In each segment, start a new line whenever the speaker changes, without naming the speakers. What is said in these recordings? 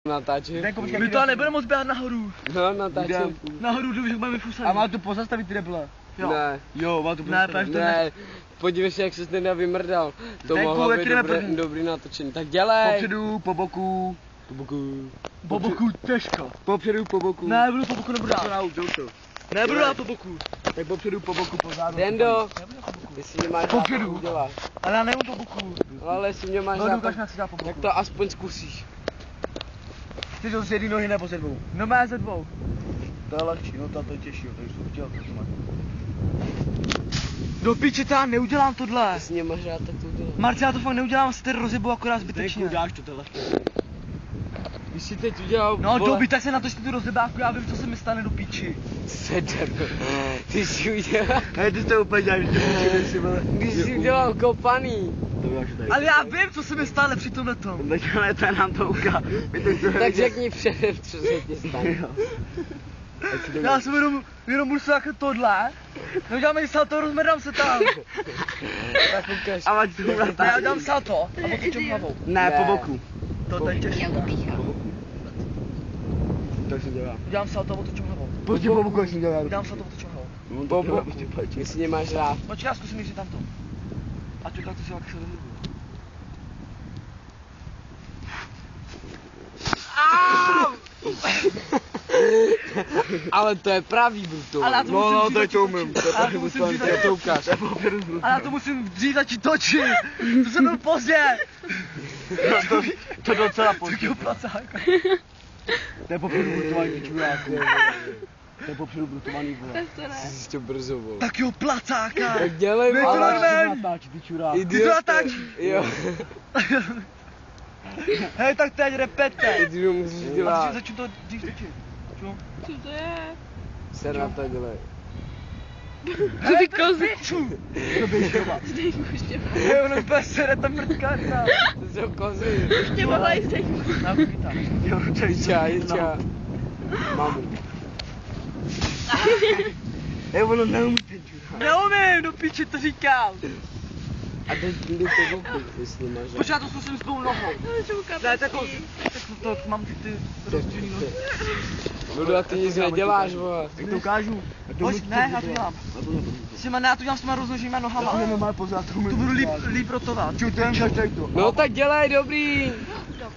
Natáčím.
My to nebudeme moc běhat nahoru.
No, natáčím.
Nahoru, že budeme fusaní.
A má to pozastavit ty debila?
Ne.
Jo, má to pozastavit.
Ne, podívej se, jak se nedá vymrdal. To mohlo být dobrý natočení. Tak dělej.
Popředu, po boku.
Po boku.
Po boku těžko.
Popředu, po boku.
Ne, budu po boku, nebudu dát. Nebudu dát po boku.
Tak popředu, po boku, pozadu.
Dendo, jestli mě máš rád, to uděláš.
Ale já nevím po boku.
Ale jestli mě máš
No,
rád,
Lukáš mě chce dát po boku.
tak to aspoň zkusíš.
Chceš to z jedné nohy nebo ze dvou?
No má ze dvou.
To je lehčí, no to je těžší, takže jsem chtěl to máš.
Do piči, to já neudělám tohle.
Jestli mě máš rád, tak to uděláš.
Marci, já to fakt neudělám, se tady rozjebu akorát zbytečně.
Uděláš to lehčí.
Když jsi teď udělal,
No dobíte se na to, že tu rozebávku, já vím, co se mi stane do piči.
Sedem. Ty jsi udělal,
Hej, ty jsi to úplně děláš, že ty vole.
když jsi udělal kopaný.
Ale já vím, co se mi stane při tomhle tom.
Tak ale to nám to uká.
Tak řekni předem, co se ti stane.
Já jsem jenom budu se jako tohle. Neuděláme salto, rozmrdám se tam.
Tak ukaž.
A máš tu
Já udělám salto a otočím hlavou.
Ne, po boku.
To je těžší.
Tak se dělá.
Udělám salto a otočím hlavou.
Pojď po boku, jak jsem dělal.
Udělám salto a otočím hlavou.
Po boku, jestli mě máš rád.
Počkej, já zkusím jít tamto. A čekal ty si jak se rozhodl.
Ale to je pravý bruto.
Ale já to
No,
musím
to je
dřív
to
začít
umím.
točit. Ale to musím dřív začít
To ukáž.
Ale já to musím dřív začít točit. To jsem byl pozdě.
To docela
Takýho
pozdě.
placáka.
To je popředu brutovaný, ty čuráku. To je popředu brutovaný, vole.
Jsi to brzo, vole.
Takýho placáka.
Tak dělej,
Ne, to
vole.
normální.
Natáč, ty čuráku.
Ty to natáčíš.
Jo.
Hej, tak teď repete.
Ty to musíš
A
dělat.
začnu to dřív točit. Čo?
Co to je?
Se na to dělej.
Co ty kozy?
To běž doma.
Hej, ono úplně sere ta mrtkarta.
To jsou kozy.
Ještě mohla jít teď.
Na kvíta.
Jo, čaj,
Ča. Mamu.
Hej, ono neumí ten čurák.
Neumím, do piči to říkám.
A teď jdu po boku, jestli máš rád.
Počkej, já to zkusím s tou nohou. Ne, tak to mám ty rozdílný nohy.
Budu a ty nic neděláš, vole.
Tak to ukážu.
Pojď, ne, já to dělám. Ne, já to dělám s těma rozloženýma nohama.
To má pořád, to
To budu líp rotovat.
Čutem, každej to.
No tak dělej, dobrý.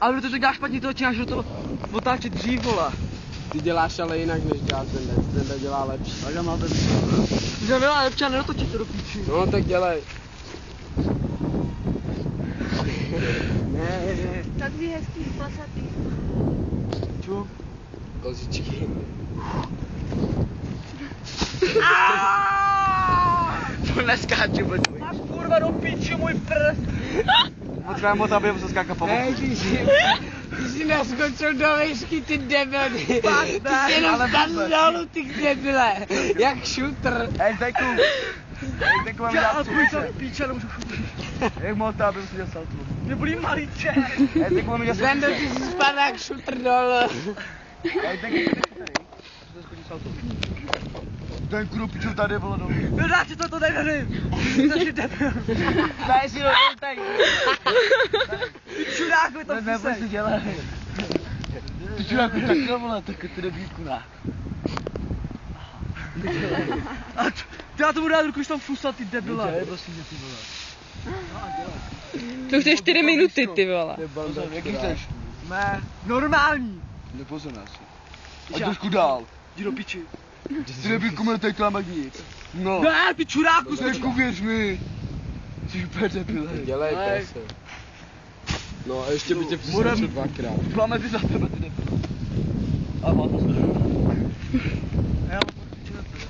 Ale protože děláš špatně, to začínáš to otáčet dřív, vole.
Ty děláš ale jinak, než dělá ten dělá lepší.
Tak já mám ten.
Že milá lepší a nedotočit to do píči.
No tak dělej.
Ne.
Takový hezký placatý.
Čo?
Kozičky.
To neskáču, pojď.
Máš kurva do píči můj prst.
Potřebujeme moc, aby se skákat po boku.
Hej, ty jsi naskočil do výšky, ty debil. Ty jsi jenom tam dolů, ty debile. Jak šutr.
Hej, Zdeku. Zdeku, mám
Já
dát
ale půjď
příště.
do píče, nemůžu chodit.
Jak moc, aby si dělal salto.
Mě bolí malíče.
Hej, Zdeku, mám dělat
Zendo, ty jsi spadl jak šutr dolů.
Hej, Zdeku, ty tady. Co se schodí salto? Ten krupičů tady bylo dolů.
No dá si to nevím. Jsi debil.
Daj si do tady.
Ty čuráku, to
Nebo si dělej. Ty čuráku, tak to vole, tak ty debíku ne.
A já to budu dát ruku, když tam fusat, ty debila.
Dělej, prosím, že ty vole.
To už je 4 minuty, ty vole.
Pozor, jaký chceš?
Ne, normální.
Nepozor nás. A trošku dál.
Jdi do piči.
Ty debíku mě teď klámek nic. No.
Ne, ty čuráku,
Zdeku, věř mi. Jsi úplně debil, hej.
Dělej,
Ne.
prosím. No a ještě by tě přeskočil dvakrát.
Máme ty za tebe, ty debil. A má to
Já mám piči na tebe.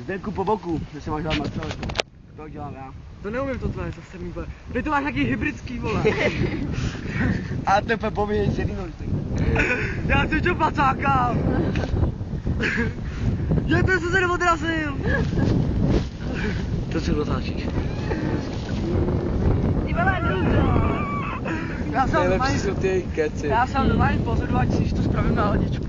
Zdeku po boku, že se máš dát na celé. To dělám já.
To neumím to tvoje, zase mi bude. Ty to máš nějaký hybridský, vole.
A tepe povědět jedný nož.
Já chci čo placáka. Jebe se neodrazil.
To se dotáčíš.
Ty vole, druzo.
Já jsem
Nejlepší
normálně,
jsou ty keci.
já jsem normálně pozorovat, když to spravím na hodičku.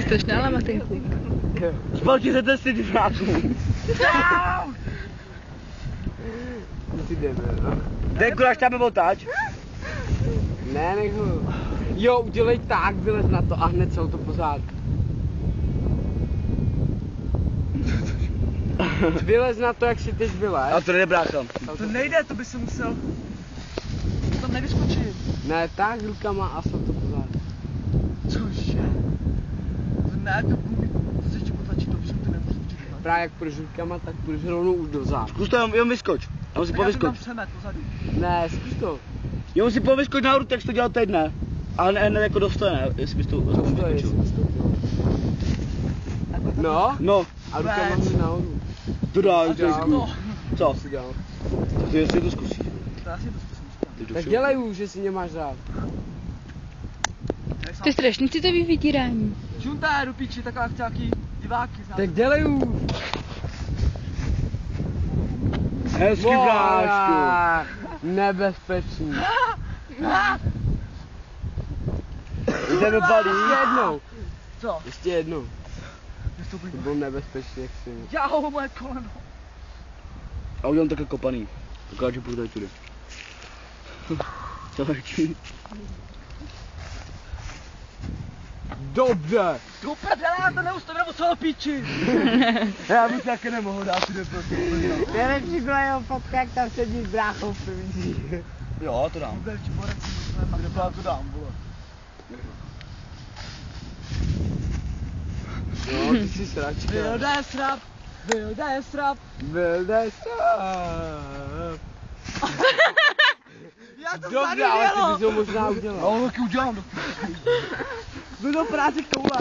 Strašná lamatý chluk.
Spal ti se testy, ty fráku.
Ty ty debil.
Ten kuráž tam byl tač.
Ne, nech ho. Jo, udělej tak, vylez na to a hned celou to pořád. Vylez na to, jak si teď vylez.
A to nejde, brácha.
To nejde, to by se musel... To tam nevyskočit.
Ne, tak rukama a celou to pořád.
Cože? To ne, to se ještě potlačit dopředu, to nemůžu určitě.
Právě jak půjdeš rukama, tak půjdeš rovnou už dozad.
Zkus to jenom vyskoč. Já musím
Já
povyskoč.
tam přemet pozadu.
Ne, zkus to.
Já musím povyskoč nahoru, tak jsi to dělal teď, ne? A ne jako dostane, jestli bys to aspoň
To je,
vyskočil.
jestli to dělal. No,
No,
a rukama si nahoru.
to dáš,
dál.
děkuju. Co?
Si dělal.
To jestli to zkusíš.
To já si to zkusím.
Teď
Tak
už
dělej už, že si nemáš rád.
To je strašný citový vydírání.
Žuntá, do píči, taková chtělky diváky. Znáte.
Tak dělej už.
hezký brášku.
Nebezpečný.
Jdeme balí.
Ještě jednou.
Co?
Ještě jednou.
To
To bylo nebezpečný, jak si.
Jau, moje koleno.
A udělám také kopaný. Dokážu půjdu tady tudy. Co vrčí?
Dobře.
Do prdele, já to neustavím nebo co do píči. Já bych taky nemohl dát si prostě.
Nejlepší byla jeho fotka, jak tam sedí s bráchou v první.
Jo, to dám.
Belči, borec, a kde to dám, vole.
No, ty jsi sračka.
Vilda je srap. Vilda je srap.
Vilda je srap.
Já to
Dobře, ale ty bys ho možná udělal.
No, taky udělám. Jdu do práce koule.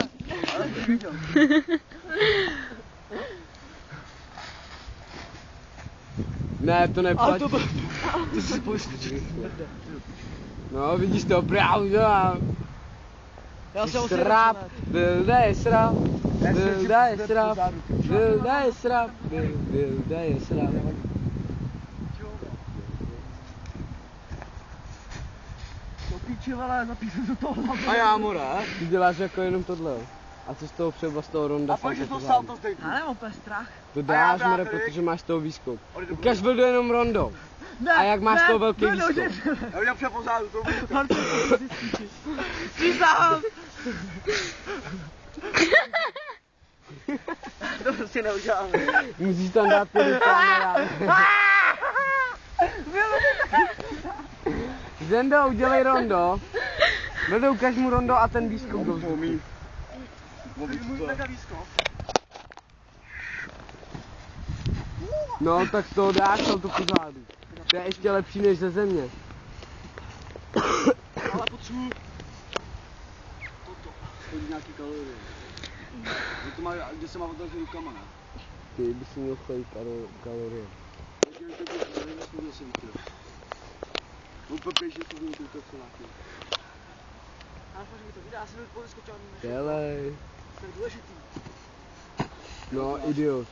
Ne, to neplatí.
Ty jsi pojištěč.
No, vidíš to, já udělám.
Já se
Srap, Vilda je srap. Vilda je srap. Vilda je srap. Vilda je srap.
Do píči, vole, zapíšu do toho hlavu.
A já mu ne.
Ty děláš jako jenom tohle. A co z toho třeba z toho ronda?
A pak, že to
salto
salto
pořádně?
stejný. Já nemám úplně strach.
To dáš, more, protože máš z toho výskok. Ukaž Vildu jenom rondou. A jak máš z toho velký výskok?
Já udělám vše pořádu, to budu. Martin, to si zkoučíš. Přísahám. To prostě neuděláme.
Musíš tam dát ty kamera. Zendo, udělej rondo. Vildo, ukaž mu rondo a ten výskok do vzduchu.
Můj mega výskok.
No, tak to dáš salto pořádu. To je ještě lepší než ze země.
Ale potřebuji.
Chodí nějaký kalorie. To má, kde se má otevřít rukama, ne?
Ty bys si měl chodit kalorie.
Úplně že to bylo to nějaký.
Ale mi to vydá, já jsem pozeskočil.
Dělej.
To je důležitý.
No, idiot.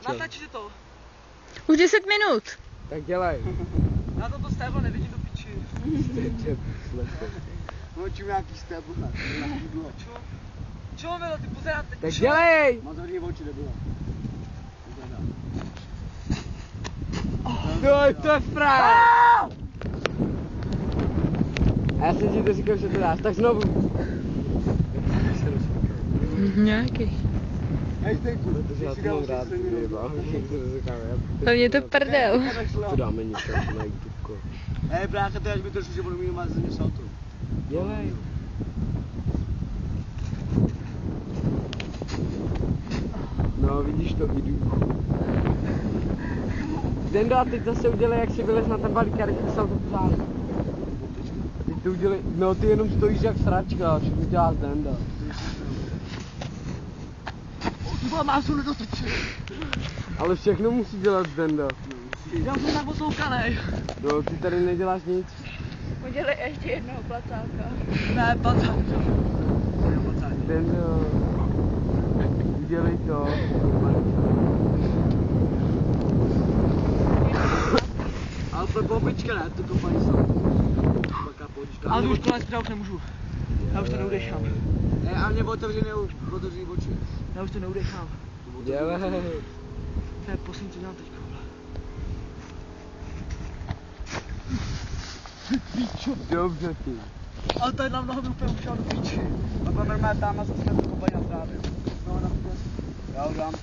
Natačte to.
Už 10 minut.
Tak dělej.
Já to stéblo nevidím do piči.
Nočím nějaký stébl, ne? Nějaký dluho.
Čo, Milo, ty pozerám teď.
Tak dělej.
Má zavřený oči, nebylo.
To je frajer. A já jsem ti to říkal, že to dáš. Tak znovu.
Nějaký.
Hej, stejku.
Protože já to mám rád, ty vyjebal.
Hlavně je to prdel.
To dáme něco na YouTubeko.
Hej, brácha, to je až by trošku, že budu mít máš země salto.
Dělej. No, vidíš to, jdu. Zendo, a teď zase udělej, jak si vylez na ten balík a rychle salto pořádně. Teď to udělej, no ty jenom stojíš jak sračka, všechno dělá Zendo.
Ty má se nedotočit.
Ale všechno musí dělat Zendo.
Já jsem tak posloukanej.
No, ty tady neděláš nic.
Udělej ještě jednoho placáka.
Ne, pacák.
Zendo, udělej to.
Ale to je bobička, ne? To kopaný salto.
Ale už konec, já už nemůžu. Já už to neudechám.
Ne, a mě otevřený oči. Já už to neudechám.
Dělej.
To je poslední, co dělám teďka.
Píčo, dobře ty.
Ale tady nám nohu úplně ušel do píči. A pak normálně tam a zase to kopají na trávě. No, na půjde. Já ho dám.